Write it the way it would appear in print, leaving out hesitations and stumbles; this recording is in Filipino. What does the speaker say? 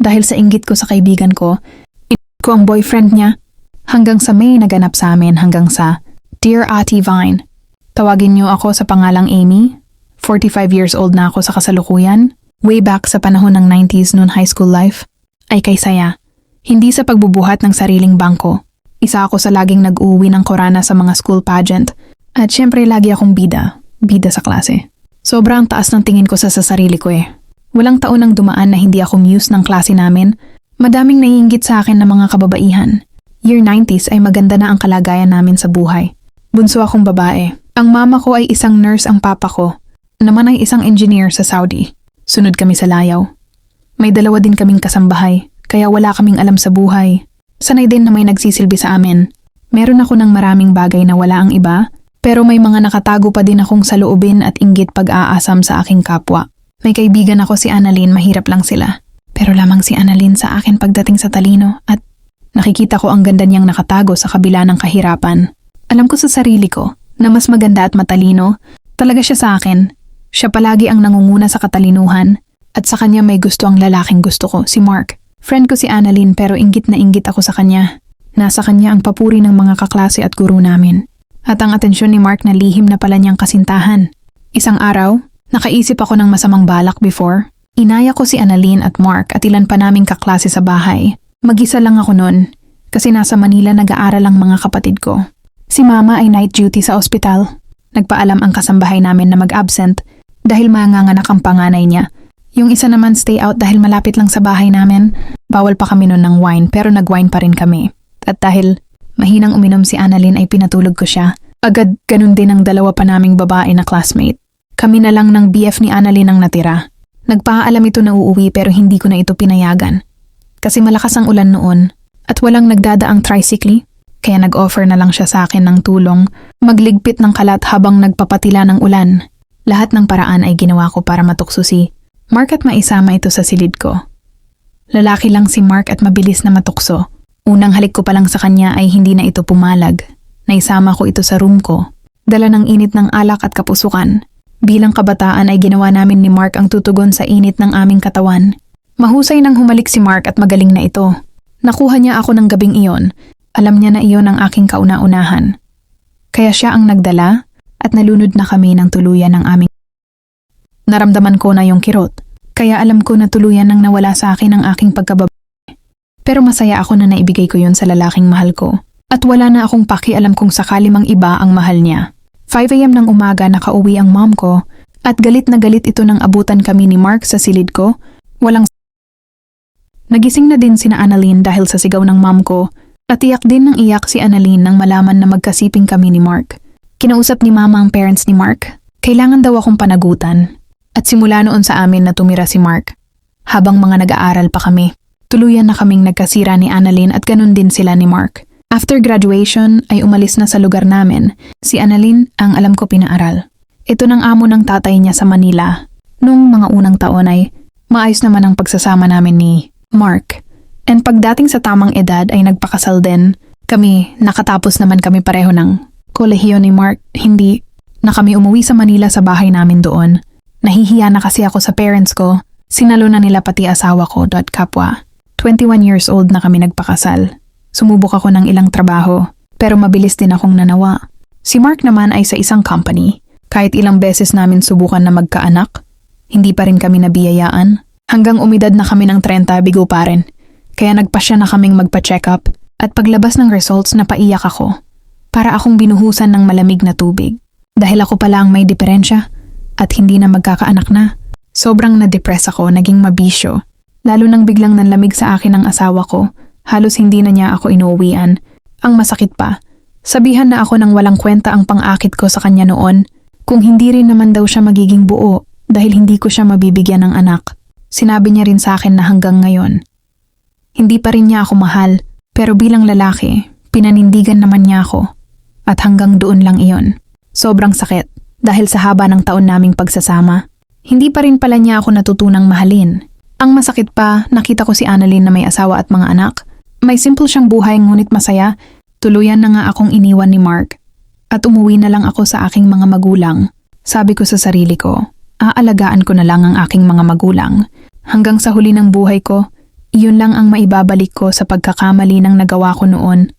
Dahil sa inggit ko sa kaibigan ko, inggit ko ang boyfriend niya. Hanggang sa may naganap sa amin hanggang sa, Dear Ate Vine, tawagin niyo ako sa pangalang Amy. 45 years old na ako sa kasalukuyan. Way back sa panahon ng 90s noon high school life, ay kay saya. Hindi sa pagbubuhat ng sariling bangko. Isa ako sa laging nag-uwi ng korana sa mga school pageant. At syempre lagi akong bida sa klase. Sobrang taas ng tingin ko sa sarili ko eh. Walang taon nang dumaan na hindi ako muse ng klase namin. Madaming naiinggit sa akin na mga kababaihan. Year 90s ay maganda na ang kalagayan namin sa buhay. Bunso akong babae. Ang mama ko ay isang nurse, ang papa ko naman ay isang engineer sa Saudi. Sunod kami sa layaw. May dalawa din kaming kasambahay, kaya wala kaming alam sa buhay. Sanay din na may nagsisilbi sa amin. Meron ako ng maraming bagay na wala ang iba, pero may mga nakatago pa din akong saloobin at inggit pag-aasam sa aking kapwa. May kaibigan ako si Annalyn, mahirap lang sila. Pero lamang si Annalyn sa akin pagdating sa talino at nakikita ko ang ganda niyang nakatago sa kabila ng kahirapan. Alam ko sa sarili ko na mas maganda at matalino talaga siya sa akin. Siya palagi ang nangunguna sa katalinuhan at sa kanya may gusto ang lalaking gusto ko, si Mark. Friend ko si Annalyn pero inggit na inggit ako sa kanya. Nasa kanya ang papuri ng mga kaklase at guro namin. At ang atensyon ni Mark na lihim na pala niyang kasintahan. Isang araw, nakaisip ako ng masamang balak before. Inaya ko si Annalyn at Mark at ilan pa naming kaklase sa bahay. Mag-isa lang ako noon kasi nasa Manila nag-aaral ang mga kapatid ko. Si Mama ay night duty sa ospital. Nagpaalam ang kasambahay namin na mag-absent dahil manganganak ang panganay niya. Yung isa naman stay out dahil malapit lang sa bahay namin. Bawal pa kami noon ng wine pero nag-wine pa rin kami. At dahil mahinang uminom si Annalyn ay pinatulog ko siya. Agad ganun din ang dalawa pa naming babae na classmate. Kami na lang ng BF ni Annalyn ang natira. Nagpaalam ito na uuwi pero hindi ko na ito pinayagan. Kasi malakas ang ulan noon at walang nagdadaang tricycle. Kaya nag-offer na lang siya sa akin ng tulong magligpit ng kalat habang nagpapatila ng ulan. Lahat ng paraan ay ginawa ko para matukso si Mark at maisama ito sa silid ko. Lalaki lang si Mark at mabilis na matukso. Unang halik ko pa lang sa kanya ay hindi na ito pumalag. Naisama ko ito sa room ko. Dala ng init ng alak at kapusukan. Bilang kabataan ay ginawa namin ni Mark ang tutugon sa init ng aming katawan. Mahusay nang humalik si Mark at magaling na ito. Nakuha niya ako ng gabing iyon. Alam niya na iyon ang aking kauna-unahan. Kaya siya ang nagdala at nalunod na kami ng tuluyan ng aming. Naramdaman ko na yung kirot, kaya alam ko na tuluyan nang nawala sa akin ang aking pagkababae. Pero masaya ako na naibigay ko yun sa lalaking mahal ko. At wala na akong pakialam kung sakali mang iba ang mahal niya. 5 AM ng umaga nakauwi ang mom ko at galit na galit ito nang abutan kami ni Mark sa silid ko. Nagising na din sina Annalyn dahil sa sigaw ng mom ko at iyak din ng iyak si Annalyn nang malaman na magkasiping kami ni Mark. Kinausap ni mama ang parents ni Mark. Kailangan daw akong panagutan. At simula noon sa amin na tumira si Mark. Habang mga nag-aaral pa kami, tuluyan na kaming nagkasira ni Annalyn at ganun din sila ni Mark. After graduation ay umalis na sa lugar namin. Si Annalyn ang alam ko pinaaral. Ito ng amo ng tatay niya sa Manila. Nung mga unang taon ay maayos naman ang pagsasama namin ni Mark. And pagdating sa tamang edad ay nagpakasal din. Kami, nakatapos naman kami pareho ng kolehiyo ni Mark. Hindi na kami umuwi sa Manila sa bahay namin doon. Nahihiya na kasi ako sa parents ko. Sinalo na nila pati asawa ko, kapwa. 21 years old na kami nagpakasal. Sumubok ako ng ilang trabaho, pero mabilis din akong nanawa. Si Mark naman ay sa isang company. Kahit ilang beses namin subukan na magkaanak, hindi pa rin kami nabiyayaan. Hanggang umidad na kami ng 30, bigo pa rin. Kaya nagpasya na kaming magpa-check up at paglabas ng results napaiyak ako. Para akong binuhusan ng malamig na tubig. Dahil ako pala ang may diferensya at hindi na magkakaanak na. Sobrang na-depress ako, naging mabisyo. Lalo nang biglang nanlamig sa akin ang asawa ko. Halos hindi na niya ako inuuwian. Ang masakit pa, sabihan na ako nang walang kwenta ang pang-akit ko sa kanya noon. Kung hindi rin naman daw siya magiging buo dahil hindi ko siya mabibigyan ng anak. Sinabi niya rin sa akin na hanggang ngayon. Hindi pa rin niya ako mahal, pero bilang lalaki, pinanindigan naman niya ako. At hanggang doon lang iyon. Sobrang sakit dahil sa haba ng taon naming pagsasama. Hindi pa rin pala niya ako natutunang mahalin. Ang masakit pa, nakita ko si Annalyn na may asawa at mga anak. May simple siyang buhay ngunit masaya. Tuluyan na nga akong iniwan ni Mark. At umuwi na lang ako sa aking mga magulang. Sabi ko sa sarili ko, aalagaan ko na lang ang aking mga magulang. Hanggang sa huli ng buhay ko, Yun lang ang maibabalik ko sa pagkakamali ng nagawa ko noon.